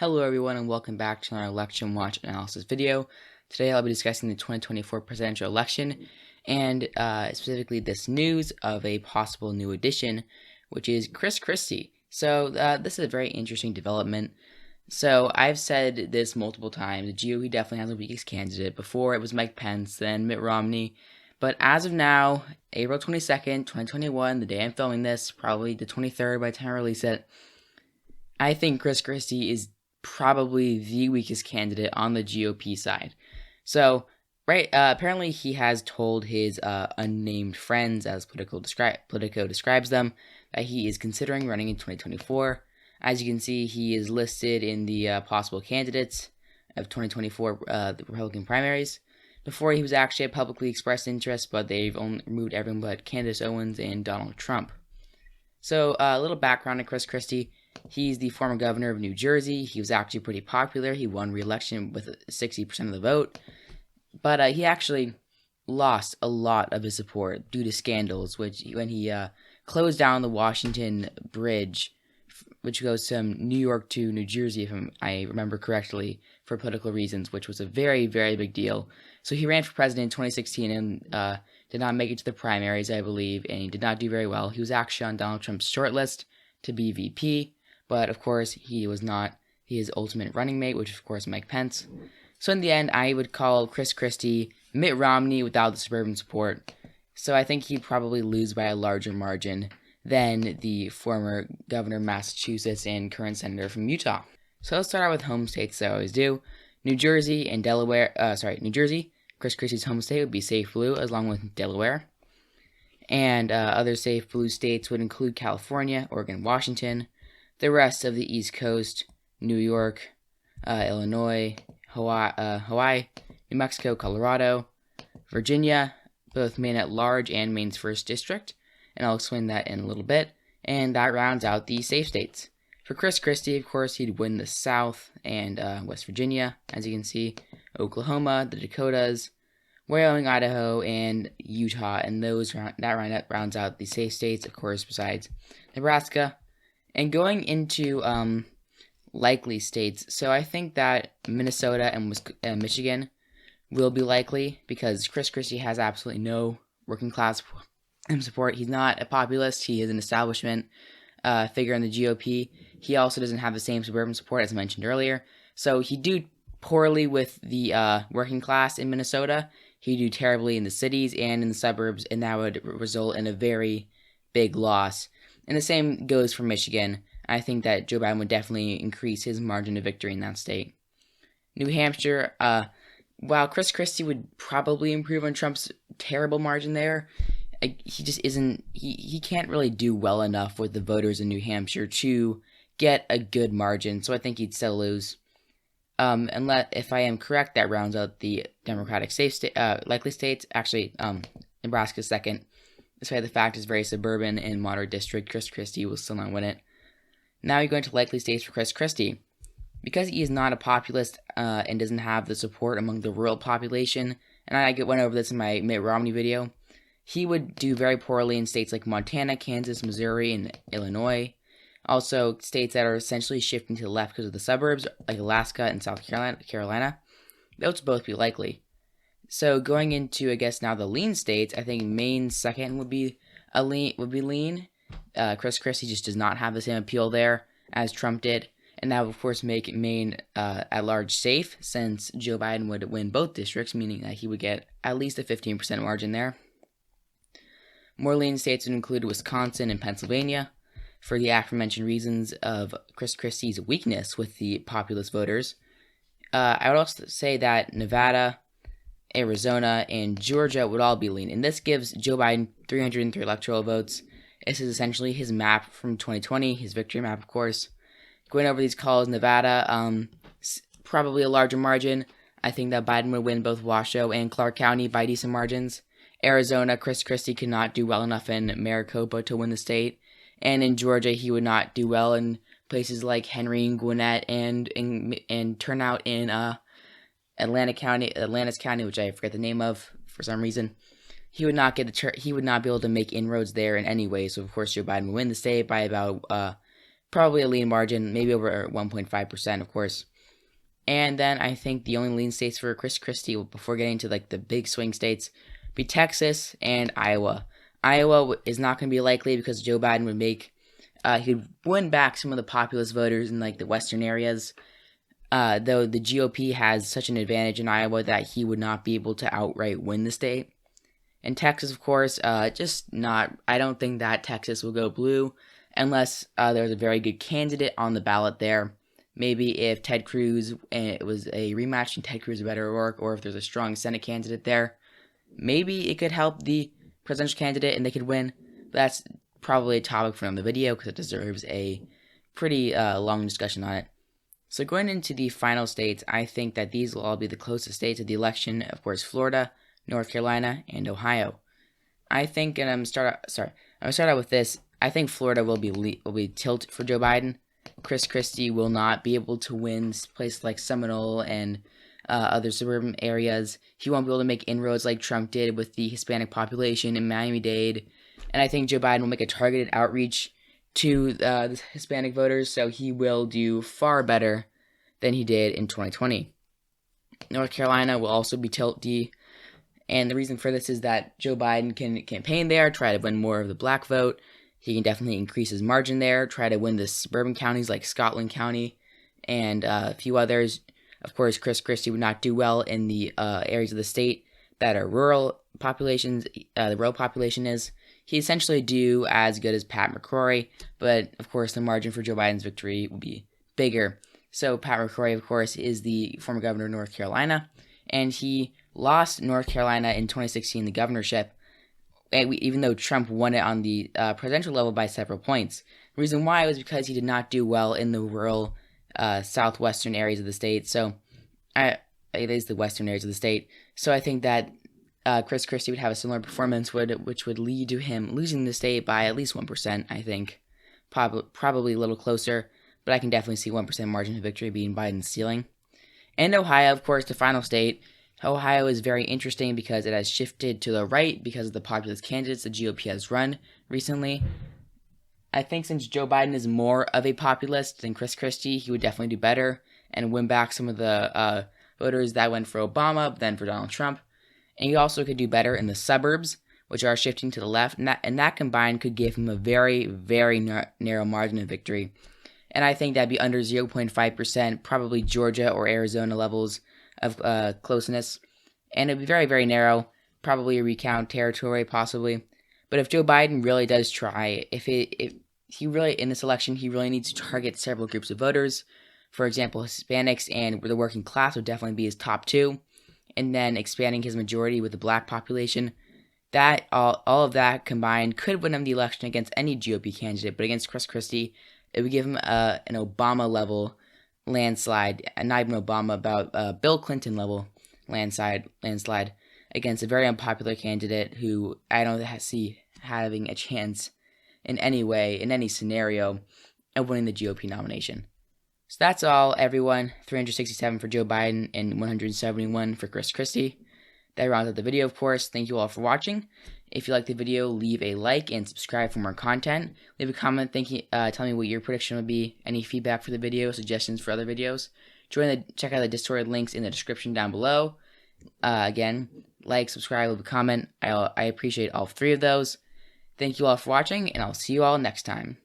Hello everyone and welcome back to our election watch analysis video. Today I'll be discussing the 2024 presidential election and specifically this news of a possible new addition, which is Chris Christie. So this is a very interesting development. So I've said this multiple times, the GOP definitely has the weakest candidate. Before it was Mike Pence, then Mitt Romney. But as of now, April 22nd, 2021, the day I'm filming this, probably the 23rd by the time I release it, I think Chris Christie is probably the weakest candidate on the GOP side. So, apparently he has told his unnamed friends, as Politico describes them, that he is considering running in 2024. As you can see, he is listed in the possible candidates of 2024 the Republican primaries. Before, he was actually a publicly expressed interest, but they've only removed everyone but Candace Owens and Donald Trump. So, a little background on Chris Christie. He's the former governor of New Jersey. He was actually pretty popular. He won re-election with 60% of the vote. But he actually lost a lot of his support due to scandals, which when he closed down the Washington Bridge, which goes from New York to New Jersey, if I remember correctly, for political reasons, which was a very, very big deal. So he ran for president in 2016 and did not make it to the primaries, I believe, and he did not do very well. He was actually on Donald Trump's shortlist to be VP, but of course he was not his ultimate running mate, which is of course Mike Pence. So in the end, I would call Chris Christie Mitt Romney without the suburban support. So I think he'd probably lose by a larger margin than the former governor of Massachusetts and current senator from Utah. So let's start out with home states, I always do. New Jersey and Delaware, New Jersey, Chris Christie's home state would be safe blue, along with Delaware. And other safe blue states would include California, Oregon, Washington, the rest of the East Coast, New York, Illinois, Hawaii, New Mexico, Colorado, Virginia, both Maine at large and Maine's first district, and I'll explain that in a little bit, and that rounds out the safe states. For Chris Christie, of course, he'd win the South and West Virginia, as you can see, Oklahoma, the Dakotas, Wyoming, Idaho, and Utah, and that rounds out the safe states, of course, besides Nebraska. And going into likely states, so I think that Minnesota and Michigan will be likely because Chris Christie has absolutely no working class support. He's not a populist. He is an establishment figure in the GOP. He also doesn't have the same suburban support as I mentioned earlier. So he'd do poorly with the working class in Minnesota. He'd do terribly in the cities and in the suburbs, and that would result in a very big loss. And the same goes for Michigan. I think that Joe Biden would definitely increase his margin of victory in that state. New Hampshire, while Chris Christie would probably improve on Trump's terrible margin there, he just isn't, he can't really do well enough with the voters in New Hampshire to get a good margin, so I think he'd still lose. If I am correct, that rounds out the Democratic likely states. Actually, Nebraska's second. Despite the fact it's very suburban and moderate district, Chris Christie will still not win it. Now you go into likely states for Chris Christie. Because he is not a populist and doesn't have the support among the rural population, and I went over this in my Mitt Romney video, he would do very poorly in states like Montana, Kansas, Missouri, and Illinois. Also, states that are essentially shifting to the left because of the suburbs, like Alaska and South Carolina, those would both be likely. So going into, I guess, now the lean states, I think Maine's second would be lean. Chris Christie just does not have the same appeal there as Trump did, and that would, of course, make Maine at large safe, since Joe Biden would win both districts, meaning that he would get at least a 15% margin there. More lean states would include Wisconsin and Pennsylvania, for the aforementioned reasons of Chris Christie's weakness with the populist voters. I would also say that Nevada, Arizona, and Georgia would all be lean, and this gives Joe Biden 303 electoral votes. This is essentially his map from 2020, his victory map, of course. Going over these calls, Nevada, probably a larger margin. I think that Biden would win both Washoe and Clark County by decent margins. Arizona, Chris Christie could not do well enough in Maricopa to win the state. And in Georgia, he would not do well in places like Henry and Gwinnett and turnout in Atlantis County, which I forget the name of for some reason. He would not be able to make inroads there in any way. So of course Joe Biden would win the state by about probably a lean margin, maybe over 1.5%, of course. And then I think the only lean states for Chris Christie, before getting to like the big swing states, be Texas and Iowa. Iowa is not going to be likely because Joe Biden would he'd win back some of the populist voters in like the western areas. Though the GOP has such an advantage in Iowa that he would not be able to outright win the state. And Texas, of course, just not. I don't think that Texas will go blue unless there's a very good candidate on the ballot there. Maybe if Ted Cruz, and it was a rematch and Ted Cruz or Beto O'Rourke, or if there's a strong Senate candidate there, maybe it could help the presidential candidate and they could win. But that's probably a topic for another video because it deserves a pretty long discussion on it. So going into the final states, I think that these will all be the closest states of the election. Of course, Florida, North Carolina, and Ohio. I think, and I'm gonna start out with this. I think Florida will be tilt for Joe Biden. Chris Christie will not be able to win places like Seminole and other suburban areas. He won't be able to make inroads like Trump did with the Hispanic population in Miami-Dade. And I think Joe Biden will make a targeted outreach to the Hispanic voters, so he will do far better than he did in 2020. North Carolina will also be tilt-D, and the reason for this is that Joe Biden can campaign there, try to win more of the black vote. He can definitely increase his margin there, try to win the suburban counties like Scotland County and a few others. Of course, Chris Christie would not do well in the areas of the state that are rural populations. The rural population is. He essentially do as good as Pat McCrory, but of course the margin for Joe Biden's victory will be bigger. So Pat McCrory, of course, is the former governor of North Carolina, and he lost North Carolina in 2016, the governorship, even though Trump won it on the presidential level by several points. The reason why was because he did not do well in the rural southwestern areas of the state. So, it is the western areas of the state. So I think that Chris Christie would have a similar performance, which would lead to him losing the state by at least 1%, I think. Probably a little closer, but I can definitely see 1% margin of victory being Biden's ceiling. And Ohio, of course, the final state. Ohio is very interesting because it has shifted to the right because of the populist candidates the GOP has run recently. I think since Joe Biden is more of a populist than Chris Christie, he would definitely do better and win back some of the voters that went for Obama than for Donald Trump. And he also could do better in the suburbs, which are shifting to the left, and that combined could give him a very, very narrow margin of victory. And I think that'd be under 0.5%, probably Georgia or Arizona levels of closeness. And it'd be very, very narrow, probably a recount territory, possibly. But if Joe Biden really does try, if he really, in this election, he really needs to target several groups of voters. For example, Hispanics and the working class would definitely be his top two. And then expanding his majority with the black population. That all of that combined could win him the election against any GOP candidate, but against Chris Christie, it would give him an Obama-level landslide, not even Obama, about Bill Clinton-level landslide against a very unpopular candidate who I don't see having a chance in any way, in any scenario, of winning the GOP nomination. So that's all, everyone. 367 for Joe Biden and 171 for Chris Christie. That rounds out the video, of course. Thank you all for watching. If you liked the video, leave a like and subscribe for more content. Leave a comment telling me what your prediction would be, any feedback for the video, suggestions for other videos. Check out the Discord links in the description down below. Again, like, subscribe, leave a comment. I appreciate all three of those. Thank you all for watching, and I'll see you all next time.